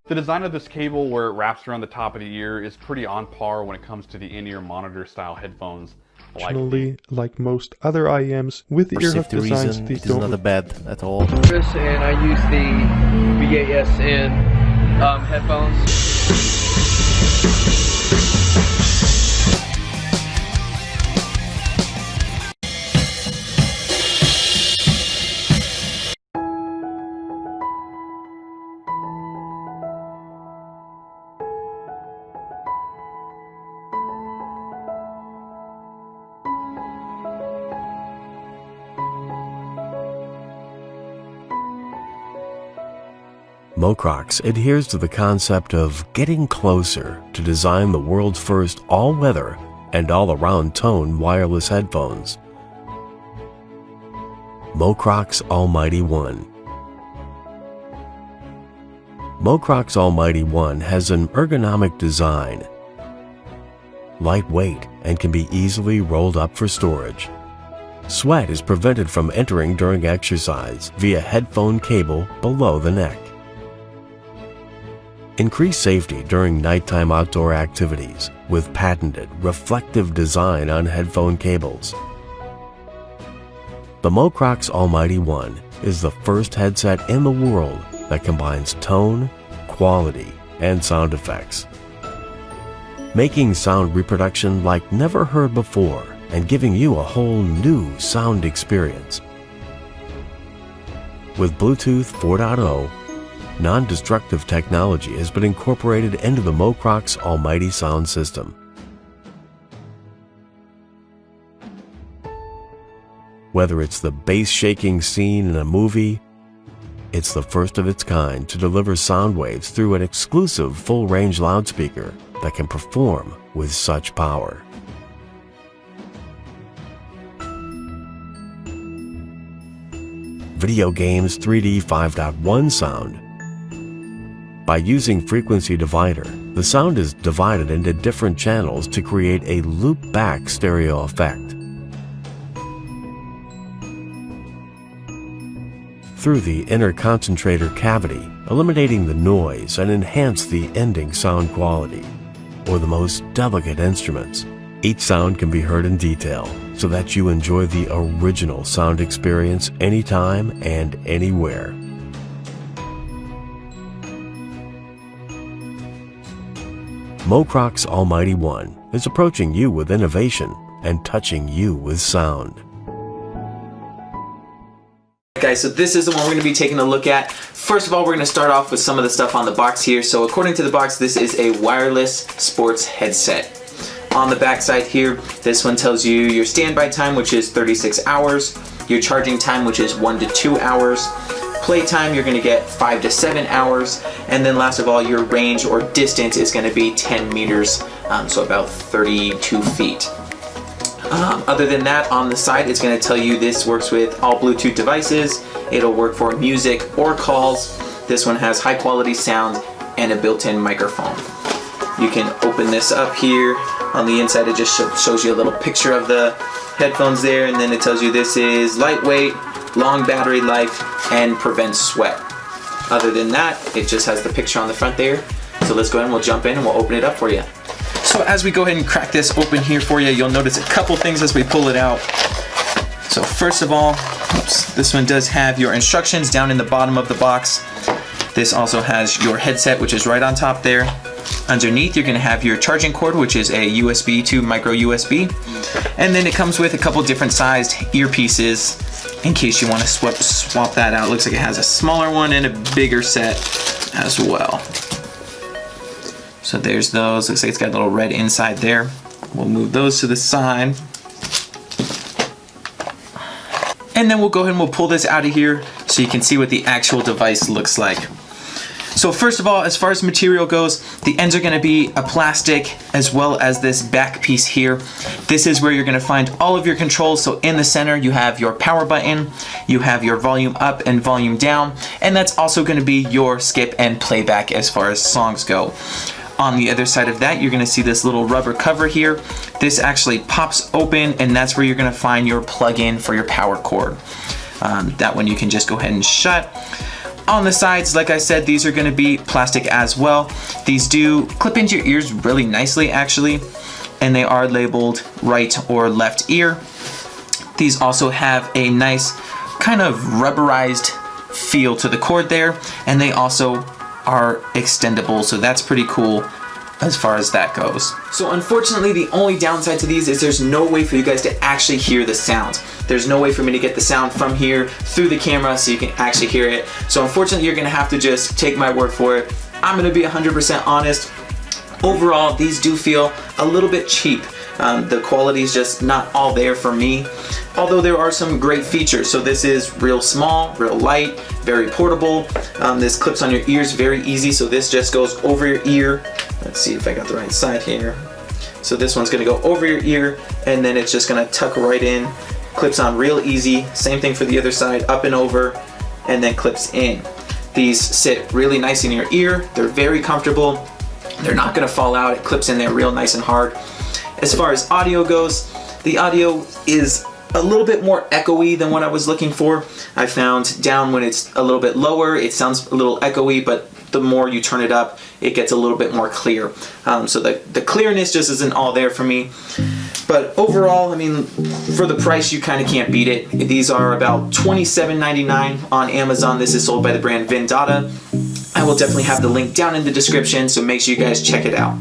The design of this cable, where it wraps around the top of the ear, is pretty on par when it comes to the in-ear monitor style headphones. Like most other IEMs with For ear hook safety designs, reason, these it is don't not bad at all. And I use the BASN headphones. Mocrox adheres to the concept of getting closer to design the world's first all-weather and all-around tone wireless headphones. Mocrox Almighty One. Mocrox Almighty One has an ergonomic design, lightweight, and can be easily rolled up for storage. Sweat is prevented from entering during exercise via headphone cable below the neck. Increase safety during nighttime outdoor activities with patented reflective design on headphone cables. The Mocrox Almighty One is the first headset in the world that combines tone, quality, and sound effects, making sound reproduction like never heard before and giving you a whole new sound experience. With Bluetooth 4.0, non-destructive technology has been incorporated into the Mocrox Almighty sound system. Whether it's the bass-shaking scene in a movie, it's the first of its kind to deliver sound waves through an exclusive full-range loudspeaker that can perform with such power. Video games 3D 5.1 sound. By using frequency divider, the sound is divided into different channels to create a loop-back stereo effect. Through the inner concentrator cavity, eliminating the noise and enhance the ending sound quality, or the most delicate instruments. Each sound can be heard in detail, so that you enjoy the original sound experience anytime and anywhere. Mocrox Almighty One is approaching you with innovation and touching you with sound. Guys, so this is the one we're going to be taking a look at. First of all, we're going to start off with some of the stuff on the box here. So according to the box, this is a wireless sports headset. On the back side here, this one tells you your standby time, which is 36 hours, your charging time, which is 1 to 2 hours, playtime, you're going to get 5 to 7 hours, and then last of all, your range or distance is going to be 10 meters, so about 32 feet. Other than that, on the side, it's going to tell you this works with all Bluetooth devices. It'll work for music or calls. This one has high quality sound and a built-in microphone. You can open this up here. On the inside, it just shows you a little picture of the headphones there, and then it tells you this is lightweight, long battery life, and prevents sweat. Other than that, it just has the picture on the front there. So let's go ahead and we'll jump in and we'll open it up for you. So as we go ahead and crack this open here for you, you'll notice a couple things as we pull it out. So first of all, this one does have your instructions down in the bottom of the box. This also has your headset, which is right on top there. Underneath, you're going to have your charging cord, which is a USB to micro USB. And then it comes with a couple different sized earpieces in case you want to swap that out. Looks like it has a smaller one and a bigger set as well. So there's those. Looks like it's got a little red inside there. We'll move those to the side. And then we'll go ahead and we'll pull this out of here so you can see what the actual device looks like. So first of all, as far as material goes, the ends are going to be a plastic as well as this back piece here. This is where you're going to find all of your controls. So in the center, you have your power button, you have your volume up and volume down, and that's also going to be your skip and playback as far as songs go. On the other side of that, you're going to see this little rubber cover here. This actually pops open, and that's where you're going to find your plug-in for your power cord. That one you can just go ahead and shut. On the sides, like I said, these are going to be plastic as well. These do clip into your ears really nicely actually, and they are labeled right or left ear. These also have a nice kind of rubberized feel to the cord there, and they also are extendable, so that's pretty cool as far as that goes. So unfortunately, the only downside to these is there's no way for you guys to actually hear the sound. There's no way for me to get the sound from here through the camera so you can actually hear it. So unfortunately, you're gonna have to just take my word for it. I'm gonna be 100% honest. Overall, these do feel a little bit cheap. The quality is just not all there for me, although there are some great features. So this is real small, real light, very portable. This clips on your ears very easy, so this just goes over your ear. Let's see if I got the right side here. So this one's gonna go over your ear, and then it's just gonna tuck right in. Clips on real easy. Same thing for the other side, up and over, and then clips in. These sit really nice in your ear. They're very comfortable. They're not gonna fall out. It clips in there real nice and hard. As far as audio goes, the audio is a little bit more echoey than what I was looking for. I found down when it's a little bit lower, it sounds a little echoey, but the more you turn it up, it gets a little bit more clear. So the clearness just isn't all there for me. But overall, I mean, for the price, you kind of can't beat it. These are about $27.99 on Amazon. This is sold by the brand Vendata. I will definitely have the link down in the description, so make sure you guys check it out.